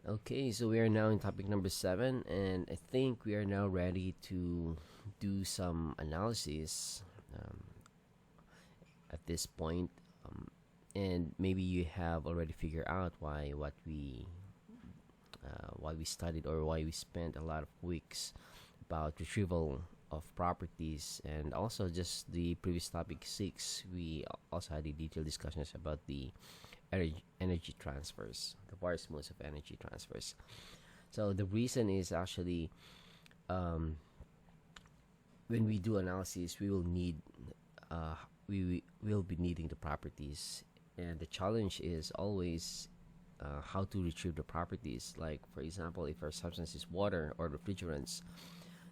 Okay, so we are now in topic number 7, and I think we are now ready to do some analysis um, at this point. Um, and maybe you have already figured out why we studied or why we spent a lot of weeks about retrieval of properties, and also just the previous topic 6 we also had a detailed discussions about the energy transfers, the various modes of energy transfers. So the reason is actually, um, when we do analysis, we will need we will be needing the properties, and the challenge is always how to retrieve the properties. Like for example, if our substance is water or refrigerants,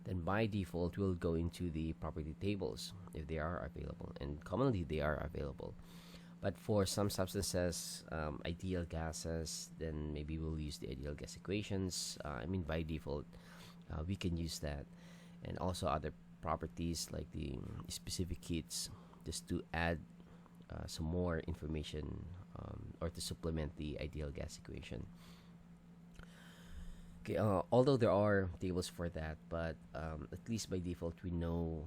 then by default we'll go into the property tables if they are available, and commonly they are available. But for some substances, ideal gases, then maybe we'll use the ideal gas equations. I mean, by default, we can use that, and also other properties like the specific heats, just to add some more information, or to supplement the ideal gas equation. Okay, although there are tables for that, but at least by default we know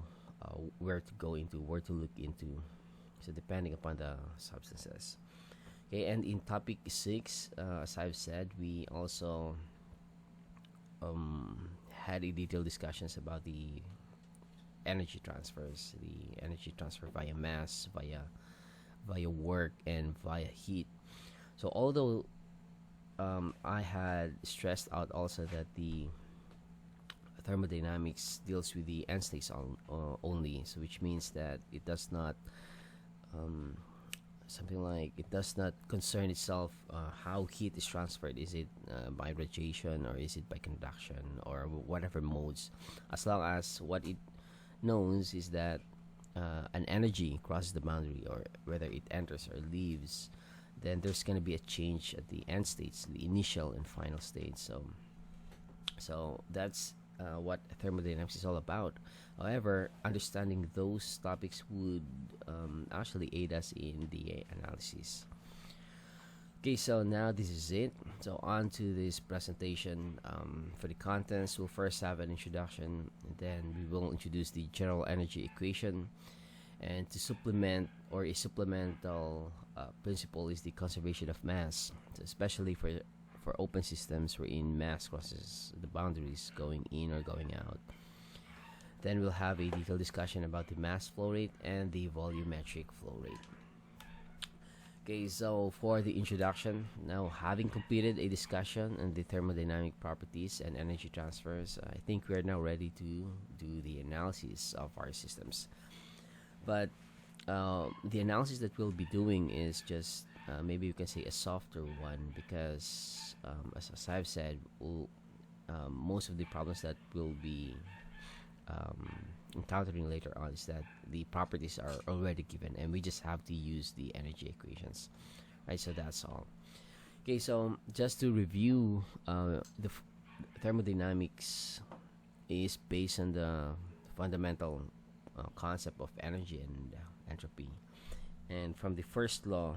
where to go into, where to look into. So depending upon the substances. Okay, and in topic 6, as I've said, we also had a detailed discussions about the energy transfers, the energy transfer via mass, via work, and via heat. So although I had stressed out also that the thermodynamics deals with the end states only, so which means that it does not, um, something like it does not concern itself how heat is transferred. Is it by radiation, or is it by conduction, or whatever modes? As long as what it knows is that an energy crosses the boundary, or whether it enters or leaves, then there's going to be a change at the end states, the initial and final states. So that's what thermodynamics is all about. However, understanding those topics would actually aid us in the analysis. Okay, so now this is it. So on to this presentation. For the contents, we'll first have an introduction, and then we will introduce the general energy equation. And to supplement, or a supplemental principle, is the conservation of mass, so especially for open systems wherein mass crosses the boundaries going in or going out. Then we'll have a detailed discussion about the mass flow rate and the volumetric flow rate. Okay, so for the introduction, now having completed a discussion on the thermodynamic properties and energy transfers, I think we are now ready to do the analysis of our systems. But the analysis that we'll be doing is just, maybe you can say, a softer one, because as I've said, most of the problems that we'll be um, encountering later on is that the properties are already given, and we just have to use the energy equations, right? So that's all. Okay, so just to review, thermodynamics is based on the fundamental concept of energy and entropy. And from the first law,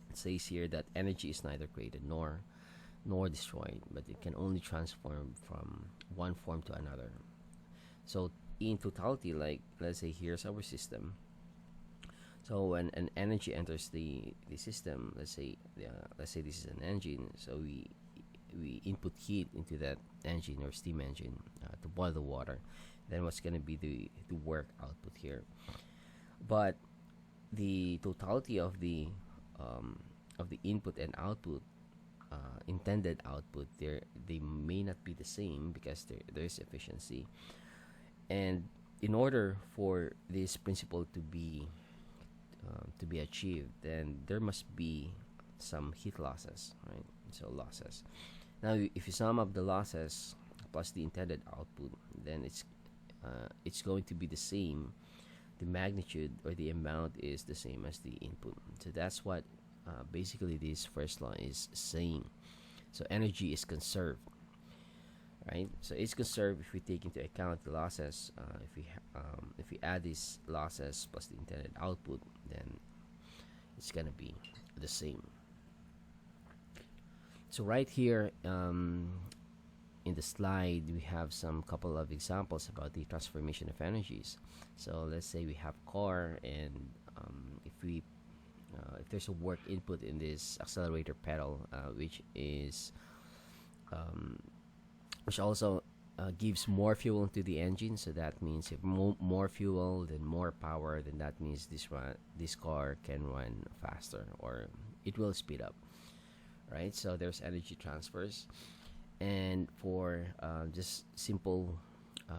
it says here that energy is neither created nor destroyed, but it can only transform from one form to another. So in totality, like let's say here's our system. So when an energy enters the system, let's say this is an engine. So we input heat into that engine or steam engine to boil the water. Then what's going to be the work output here? But the totality of the input and output, intended output, they may not be the same, because there is efficiency. And in order for this principle to be achieved, then there must be some heat losses, right? So losses. Now, if you sum up the losses plus the intended output, then it's going to be the same. The magnitude or the amount is the same as the input. So that's what basically this first law is saying. So energy is conserved, right? So it's conserved if we take into account the losses. If we add these losses plus the intended output, then it's gonna be the same. So right here, in the slide, we have some couple of examples about the transformation of energies. So let's say we have car, and if there's a work input in this accelerator pedal, um, which also gives more fuel into the engine. So that means if more fuel, then more power, then that means this car can run faster, or it will speed up, right? So there's energy transfers. And for just simple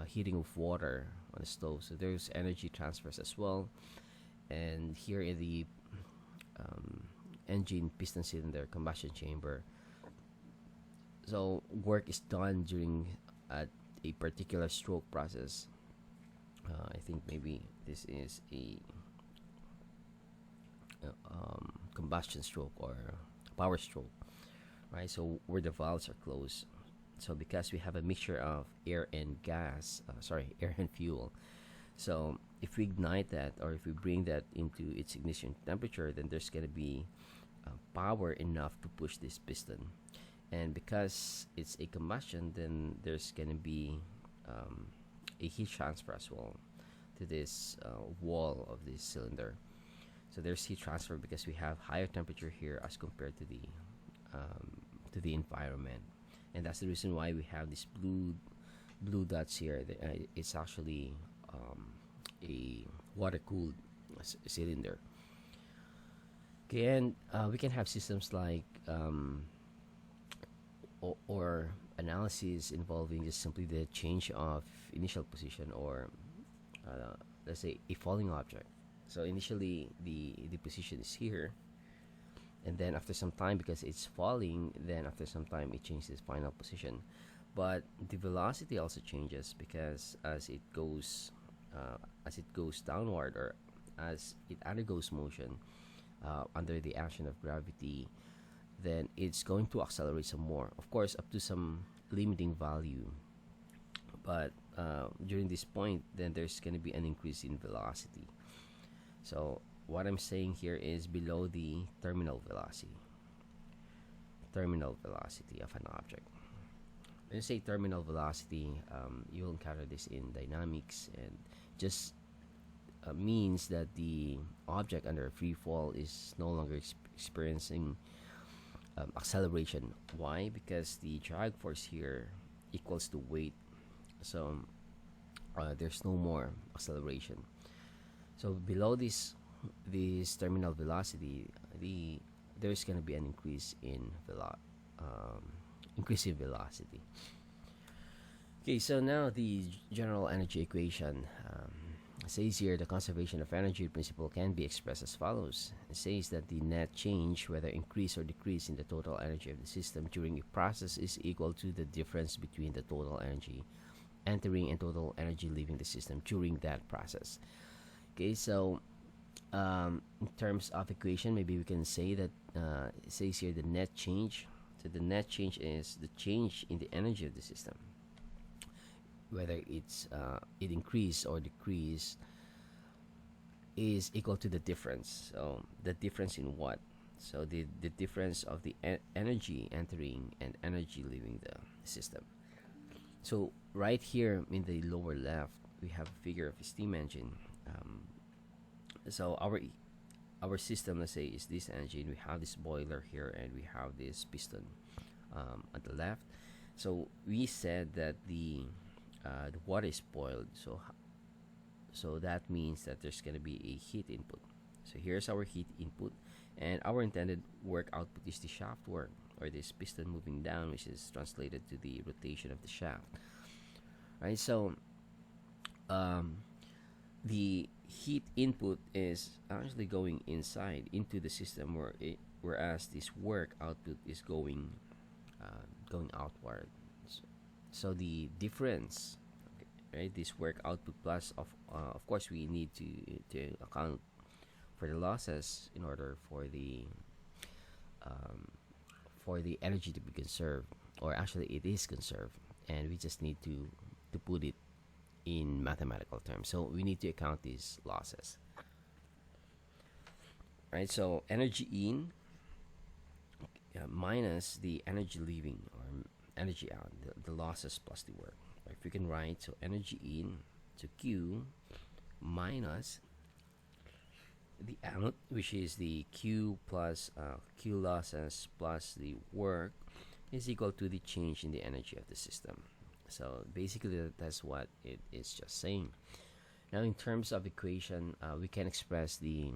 heating of water on a stove, so there's energy transfers as well. And here in the um, engine piston cylinder combustion chamber, so work is done during a particular stroke process. I think maybe this is a combustion stroke or power stroke, right? So where the valves are closed. So because we have a mixture of air and air and fuel. So if we ignite that, or if we bring that into its ignition temperature, then there's gonna be power enough to push this piston. And because it's a combustion, then there's gonna be a heat transfer as well to this wall of this cylinder. So there's heat transfer because we have higher temperature here as compared to the environment, and that's the reason why we have these blue dots here. It's actually a water cooled cylinder. Okay, and we can have systems like or analysis involving just simply the change of initial position, or let's say a falling object. So initially the position is here, and then after some time, because it's falling, then after some time it changes its final position. But the velocity also changes because as it goes downward, or as it undergoes motion under the action of gravity, then it's going to accelerate some more, of course up to some limiting value. But during this point, then there's going to be an increase in velocity. So what I'm saying here is below the terminal velocity of an object. When you say terminal velocity, you'll encounter this in dynamics, and just means that the object under free fall is no longer experiencing acceleration. Why? Because the drag force here equals to weight, so there's no more acceleration. So below this terminal velocity, there's going to be an increase in velocity. Okay, so now the general energy equation says here the conservation of energy principle can be expressed as follows. It says that the net change, whether increase or decrease in the total energy of the system during a process, is equal to the difference between the total energy entering and total energy leaving the system during that process. Okay, so in terms of equation, maybe we can say that it says here the net change. So the net change is the change in the energy of the system, whether it increase or decrease, is equal to the difference. So the difference in what? So the difference of the energy entering and energy leaving the system. So right here in the lower left, we have a figure of a steam engine. So our system, let's say, is this engine. We have this boiler here, and we have this piston at the left. So we said that the water is boiled. So that means that there's going to be a heat input. So here's our heat input, and our intended work output is the shaft work, or this piston moving down, which is translated to the rotation of the shaft. Right. So the heat input is actually going inside into the system, whereas this work output is going outward. So the difference, right? This work output plus of course we need to account for the losses in order for the energy to be conserved, or actually it is conserved, and we just need to put it in mathematical terms. So we need to account these losses, right? So energy in minus the energy leaving or energy out, the losses plus the work. Or if we can write, so energy in to Q minus the out, which is the Q plus Q losses plus the work, is equal to the change in the energy of the system. So basically, that's what it is just saying. Now, in terms of equation, we can express the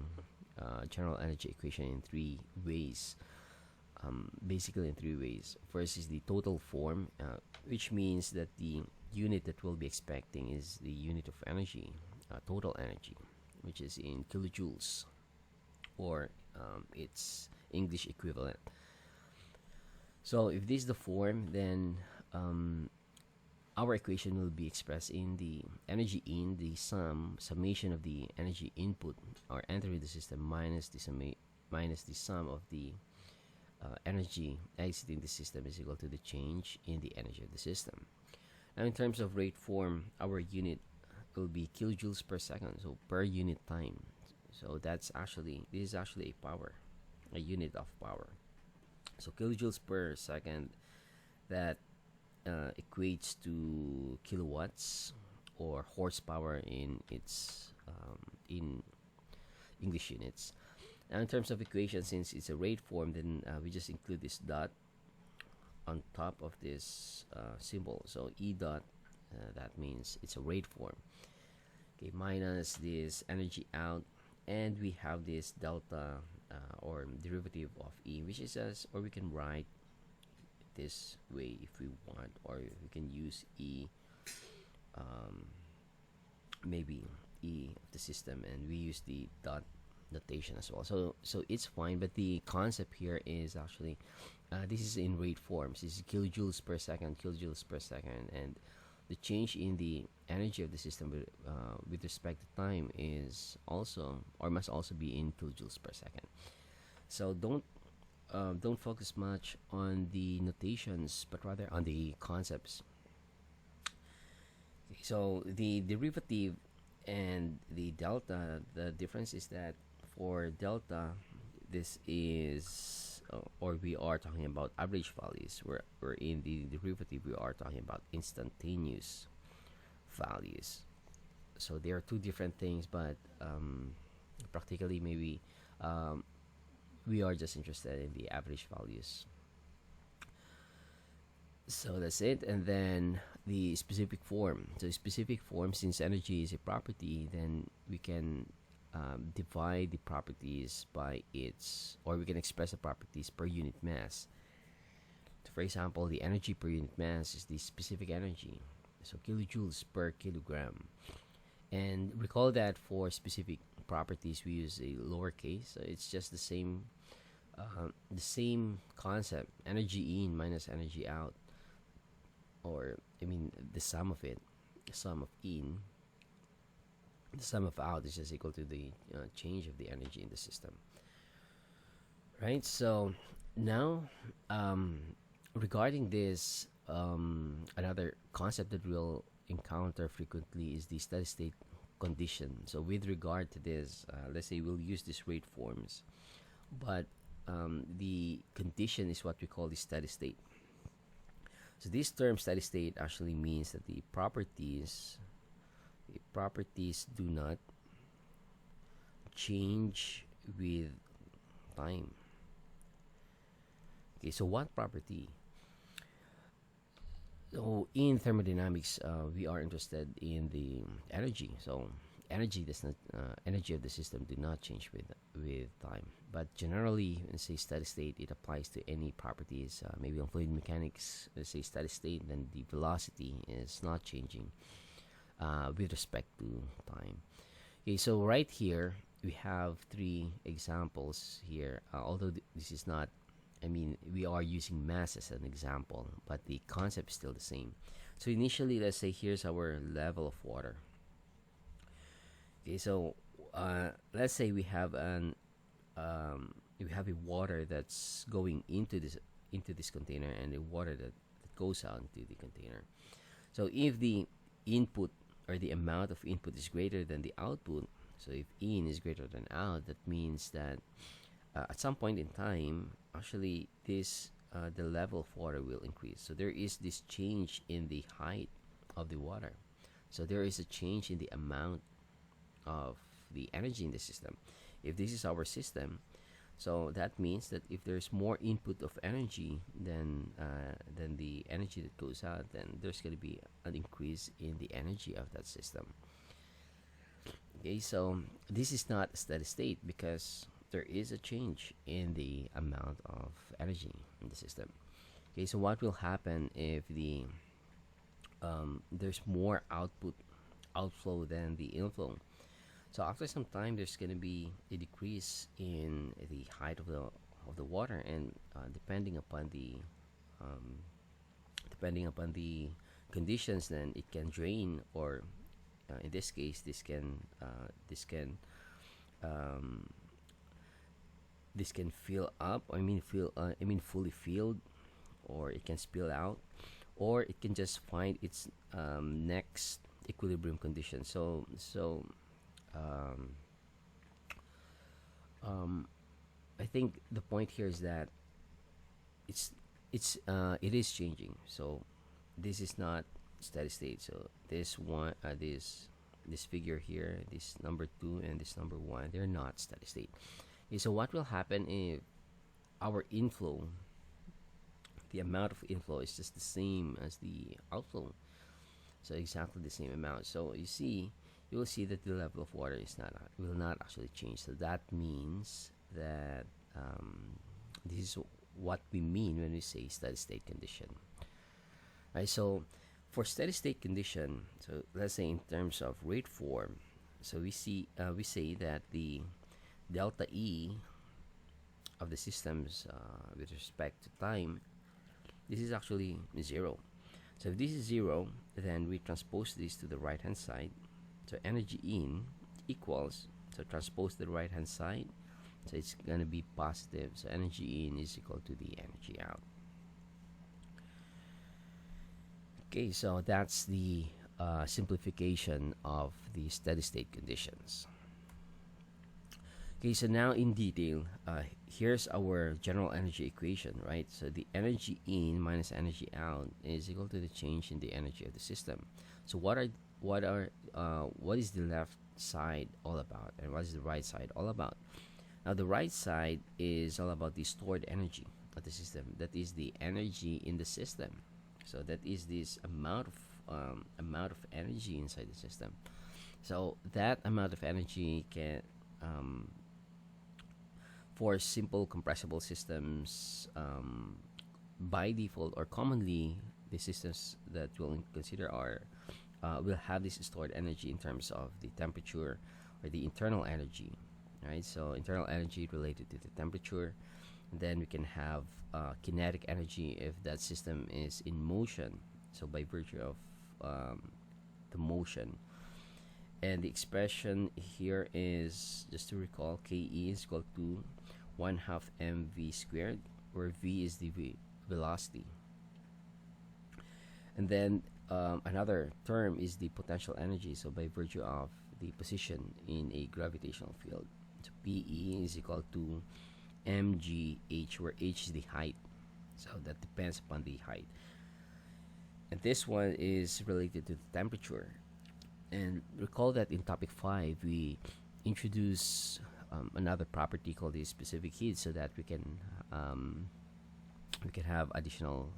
general energy equation in three ways. Basically, in three ways. First is the total form, which means that the unit that we'll be expecting is the unit of energy, total energy, which is in kilojoules, or its English equivalent. So, if this is the form, then our equation will be expressed in the energy in the summation of the energy input or entering the system minus minus the sum of the energy exiting the system is equal to the change in the energy of the system. Now, in terms of rate form, our unit will be kilojoules per second, so per unit time. So this is actually a power, a unit of power. So kilojoules per second, that equates to kilowatts or horsepower in its in English units. Now, in terms of equation, since it's a rate form, then we just include this dot on top of this symbol. So E dot, that means it's a rate form. Okay, minus this energy out, and we have this delta or derivative of E, which is or we can write this way if we want, or we can use E, maybe E of the system, and we use the dot notation as well. So it's fine, but the concept here is actually this is in rate forms. This is kilojoules per second, and the change in the energy of the system with respect to time is also, or must also, be in kilojoules per second. So don't focus much on the notations, but rather on the concepts. So the derivative and the delta, the difference is that for delta, this is or we are talking about average values, where in the derivative we are talking about instantaneous values. So there are two different things, but practically maybe we are just interested in the average values. So that's it. And then the specific form. So specific form, since energy is a property, then we can divide the properties by its, or we can express the properties per unit mass. So for example, the energy per unit mass is the specific energy, so kilojoules per kilogram. And recall that for specific properties we use a lowercase, so it's just the same concept, energy in minus energy out, or I mean the sum of it, the sum of in, the sum of out is just equal to the change of the energy in the system, right? So now, regarding this, another concept that we'll encounter frequently is the steady state condition. So with regard to this, let's say we'll use these rate forms, but the condition is what we call the steady state. So this term steady state actually means that the properties do not change with time. Okay, so what property? So in thermodynamics, we are interested in the energy. So energy of the system do not change with time. But generally, when say steady state, it applies to any properties. Maybe on fluid mechanics, let's say steady state, then the velocity is not changing with respect to time. Okay, so right here we have three examples here. Although this is not, I mean, we are using mass as an example, but the concept is still the same. So initially, let's say here's our level of water. Okay, so let's say we have a water that's going into this container, and the water that goes out into the container. So if the input, or the amount of input, is greater than the output, so if in is greater than out, that means that at some point in time, actually, this the level of water will increase. So there is this change in the height of the water. So there is a change in the amount of the energy in the system. If this is our system, so that means that if there's more input of energy than the energy that goes out, then there's going to be an increase in the energy of that system. Okay, so this is not a steady state because there is a change in the amount of energy in the system. Okay, so what will happen if there's more outflow than the inflow? So after some time, there's going to be a decrease in the height of the water, and um, depending upon the conditions, then it can drain, or in this case, um, this can fill up. I mean fully filled, or it can spill out, or it can just find its next equilibrium condition. Um, um, I think the point here is that it's it is changing. So this is not steady state. So this figure here, this number two and this number one, they're not steady state. Okay, so what will happen if our inflow, the amount of inflow, is just the same as the outflow? So exactly the same amount. So you will see that the level of water is not will not actually change. So that means that this is what we mean when we say steady state condition. Right. So for steady state condition, so let's say in terms of rate form, so we say that the delta E of the systems with respect to time, this is actually zero. So if this is zero, then we transpose this to the right hand side. So energy in equals, so transpose to the right hand side, so it's going to be positive. So energy in is equal to the energy out. Okay, so that's the simplification of the steady state conditions. Okay, so now in detail, here's our general energy equation, right? So the energy in minus energy out is equal to the change in the energy of the system. So what is the left side all about, and what is the right side all about? Now the right side is all about the stored energy of the system. That is the energy in the system. So that is this amount of energy inside the system. So that amount of energy can for simple compressible systems, by default or commonly, the systems that we'll consider are will have this stored energy in terms of the temperature or the internal energy, right? So internal energy related to the temperature. And then we can have kinetic energy if that system is in motion. So by virtue of the motion. And the expression here is, just to recall, Ke is equal to 1/2 mv squared, where v is the velocity. And then another term is the potential energy. So by virtue of the position in a gravitational field, so Pe is equal to mgh, where h is the height. So that depends upon the height. And this one is related to the temperature. And recall that in topic 5, we introduce another property called the specific heat, so that we can have additional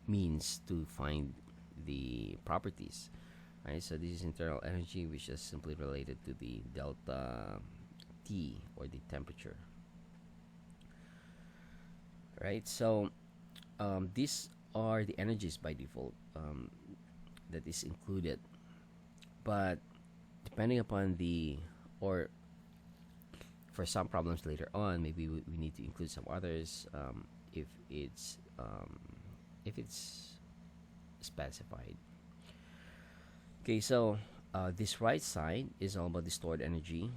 means to find the properties. Right? So this is internal energy, which is simply related to the delta T, or the temperature. Right? So these are the energies by default that is included. But depending upon or for some problems later on, maybe we need to include some others if it's specified. Okay, so this right side is all about the stored energy,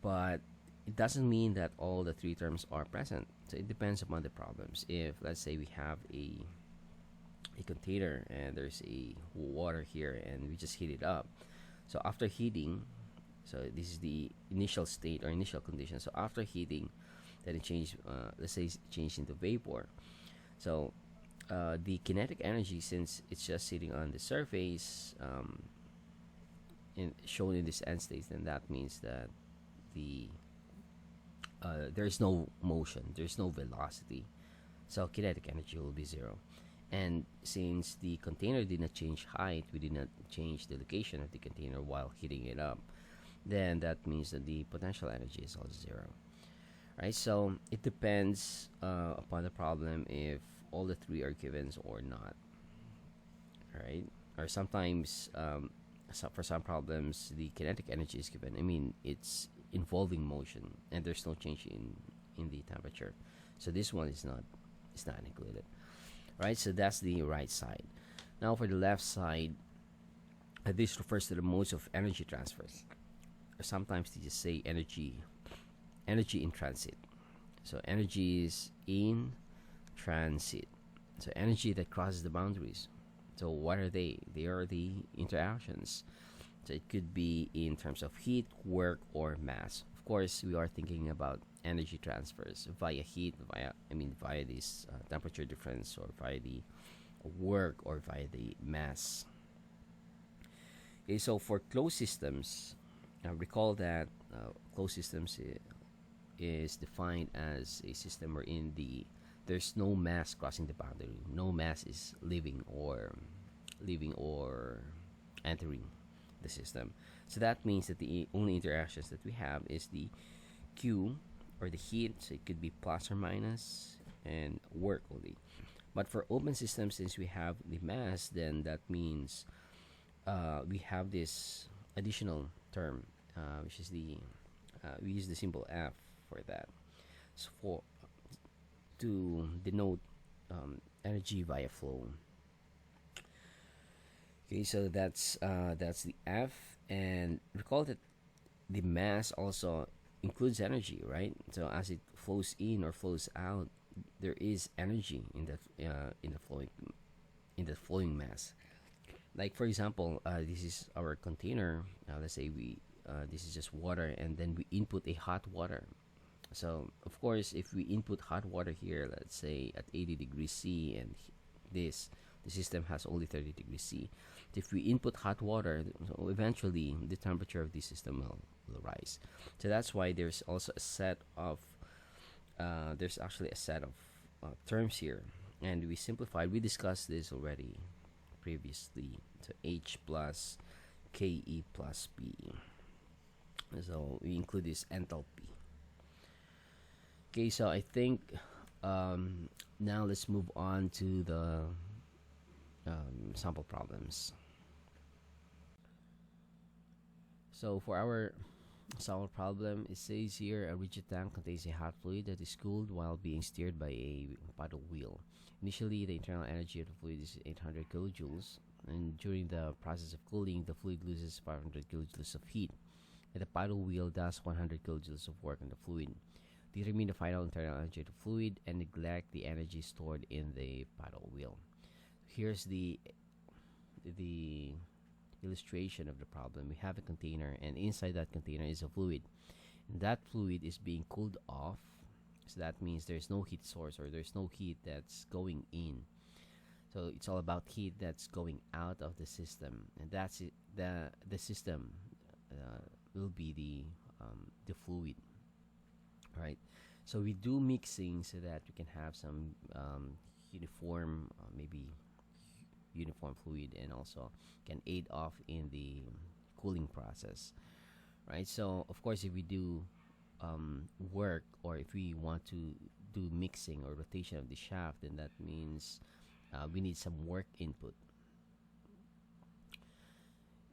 but it doesn't mean that all the three terms are present. So it depends upon the problems. If, let's say, we have a container and there's a water here and we just heat it up. So after heating, so this is the initial state or initial condition. So after heating, then it changed, let's say, changed into vapor. So the kinetic energy, since it's just sitting on the surface, shown in this end state, then that means that the there's no motion, there's no velocity, so kinetic energy will be zero. And since the container did not change height, we did not change the location of the container while heating it up, then that means that the potential energy is also zero. Right, so it depends upon the problem if all the three are given or not. Right, or sometimes for some problems the kinetic energy is given, I mean it's involving motion and there's no change in the temperature, so this one is not included. Right, so that's the right side. Now for the left side, this refers to the modes of energy transfers, or sometimes they just say energy in transit. So energy is in transit, so energy that crosses the boundaries. So what are they? They are the interactions. So it could be in terms of heat, work, or mass. Of course, we are thinking about energy transfers via heat, via this temperature difference, or via the work, or via the mass. Okay, so for closed systems, recall that closed systems is defined as a system wherein there's no mass crossing the boundary, no mass is leaving or entering the system. So that means that the only interactions that we have is the Q, or the heat, so it could be plus or minus, and work only. But for open systems, since we have the mass, then that means we have this additional term, which is we use the symbol F for that. So to denote energy via flow. Okay, so that's the F, and recall that the mass also includes energy, right? So as it flows in or flows out, there is energy in the flowing mass. Like for example, this is our container. Let's say this is just water, and then we input a hot water. So of course, if we input hot water here, let's say at 80 degrees C, and the system has only 30 degrees C. If we input hot water, so eventually the temperature of the system will rise. So that's why there's also a set of there's actually a set of terms here, and we discussed this already previously. So H plus KE plus P. So we include this enthalpy. Okay, so I think now let's move on to the sample problems. So for our sample problem, it says here a rigid tank contains a hot fluid that is cooled while being steered by a paddle wheel. Initially, the internal energy of the fluid is 800 kilojoules, and during the process of cooling, the fluid loses 500 kilojoules of heat, and the paddle wheel does 100 kilojoules of work on the fluid. Determine the final internal energy of the fluid and neglect the energy stored in the paddle wheel. Here's the illustration of the problem. We have a container, and inside that container is a fluid. And that fluid is being cooled off, so that means there's no heat source, or there's no heat that's going in. So it's all about heat that's going out of the system, and that's it. The system will be the fluid, right? So we do mixing so that we can have some uniform, maybe uniform fluid, and also can aid off in the cooling process, right? So of course, if we do work, or if we want to do mixing or rotation of the shaft, then that means we need some work input.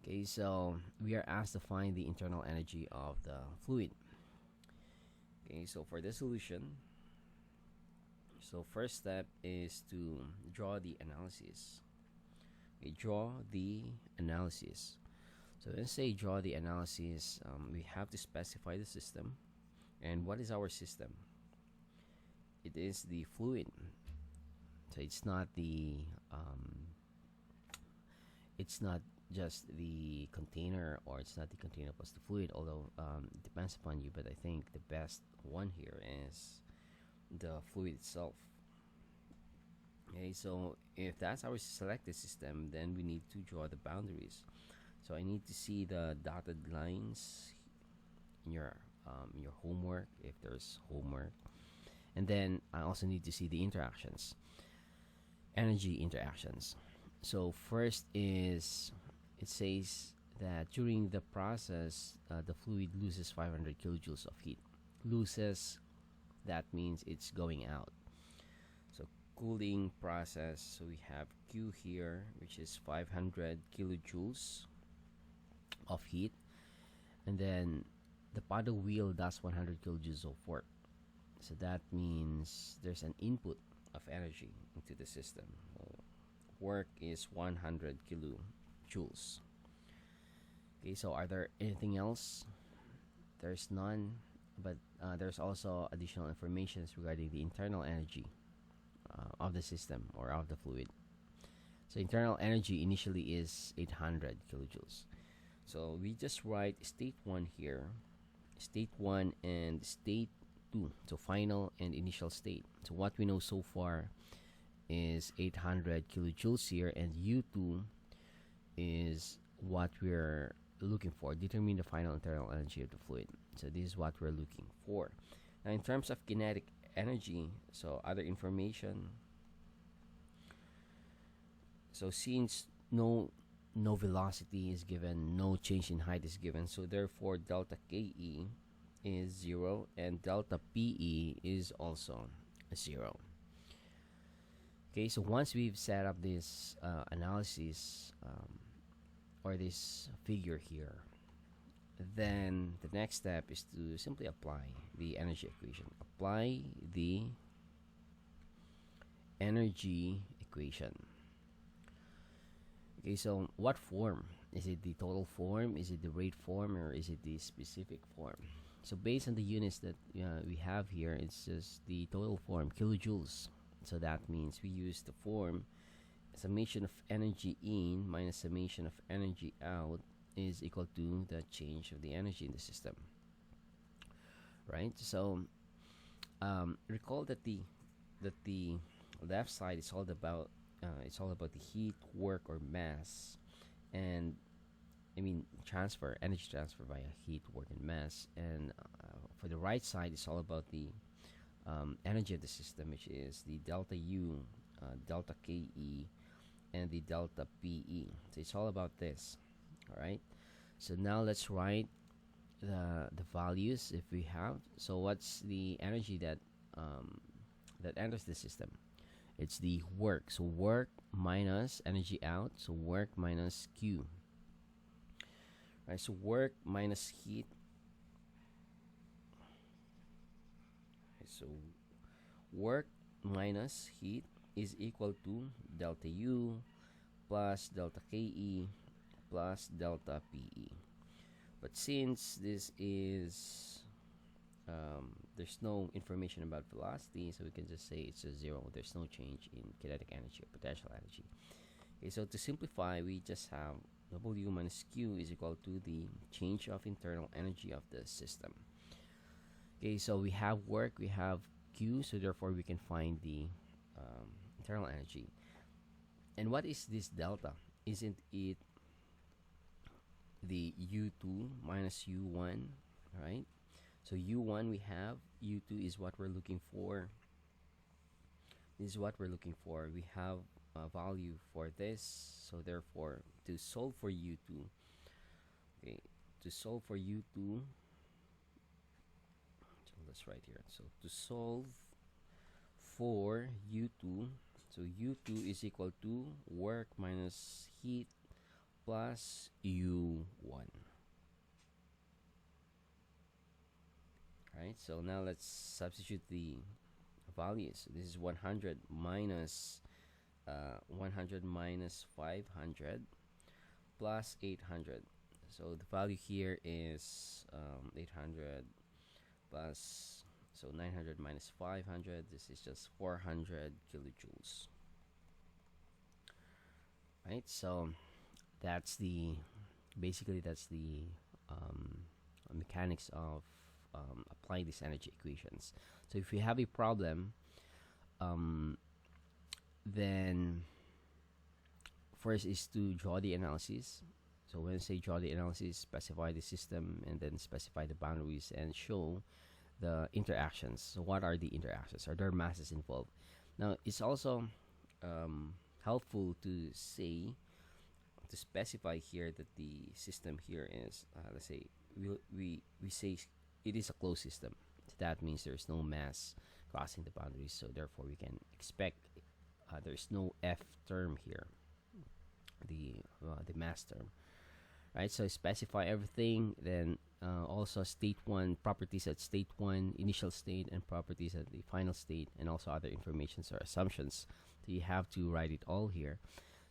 Okay, so we are asked to find the internal energy of the fluid. Okay, so for the solution, so first step is to draw the analysis. Okay, draw the analysis. So let's say draw the analysis. We have to specify the system. And what is our system? It is the fluid. So it's not just the container, or it's not the container plus the fluid, although it depends upon you, but I think the best one here is the fluid itself. Okay, so if that's our selected system, then we need to draw the boundaries. So I need to see the dotted lines in your homework, if there's homework, and then I also need to see the interactions, energy interactions. So first is, it says that during the process, the fluid loses 500 kilojoules of heat. Loses, that means it's going out. So cooling process, so we have Q here, which is 500 kilojoules of heat, and then the paddle wheel does 100 kilojoules of work. So that means there's an input of energy into the system. Work is 100 kilojoules. Okay, so are there anything else? There's none, but there's also additional information regarding the internal energy of the system or of the fluid. So internal energy initially is 800 kilojoules. So we just write state 1 here, state 1 and state 2, so final and initial state. So what we know so far is 800 kilojoules here, and U2 is what we're looking for. Determine the final internal energy of the fluid. So this is what we're looking for. Now in terms of kinetic energy, so other information. So since no velocity is given, no change in height is given, so therefore delta KE is 0 and delta PE is also 0. Okay, so once we've set up this analysis or this figure here, then the next step is to simply apply the energy equation. Apply the energy equation. Okay, so what form? Is it the total form? Is it the rate form? Or is it the specific form? So based on the units that we have here, it's just the total form, kilojoules. So that means we use the form summation of energy in minus summation of energy out is equal to the change of the energy in the system. Right? So recall that the left side is all about the heat, work, or mass, and transfer, energy transfer via heat, work, and mass. And for the right side, it's all about the energy of the system, which is the delta U, delta KE, and the delta PE. So it's all about this. All right. So now let's write the values if we have. So what's the energy that enters the system? It's the work. So work minus energy out. So work minus Q. Right. So work minus heat. So work minus heat is equal to delta U plus delta KE plus delta PE. But since this is there's no information about velocity, so we can just say it's a 0. There's no change in kinetic energy or potential energy. Okay, so to simplify, we just have W minus Q is equal to the change of internal energy of the system. Okay, so we have work, we have Q, so therefore we can find the internal energy. And what is this delta? Isn't it the U2 minus U1, right? So U1 we have, U2 is what we're looking for. This is what we're looking for. We have a value for this, so therefore to solve for U2, okay, to solve for U2, so let's write here. So to solve for U2, so U2 is equal to work minus heat plus U1. Right, so now let's substitute the values. So this is 100 minus 500 plus 800. So the value here is 800 plus, so 900 minus 500. This is just 400 kilojoules. Right, so That's the basically that's the um, mechanics of applying these energy equations. So if you have a problem, um, then first is to draw the analysis. So when I say draw the analysis, specify the system and then specify the boundaries and show the interactions. So what are the interactions? Are there masses involved? Now it's also helpful to say to specify here that the system here is let's say we say it is a closed system. So that means there's no mass crossing the boundaries. So therefore we can expect there's no F term here, the mass term, right? So specify everything. Then also state one properties at state one, initial state, and properties at the final state, and also other informations or assumptions. So you have to write it all here.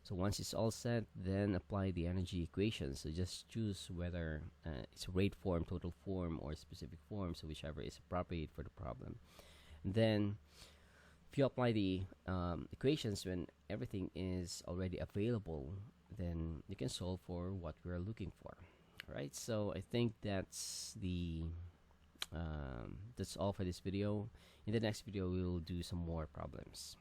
So once it's all set, then apply the energy equation. So just choose whether it's rate form, total form, or specific form, so whichever is appropriate for the problem. And then if you apply the equations when everything is already available, then you can solve for what we're looking for. Right? So I think that's all for this video. In the next video, we will do some more problems.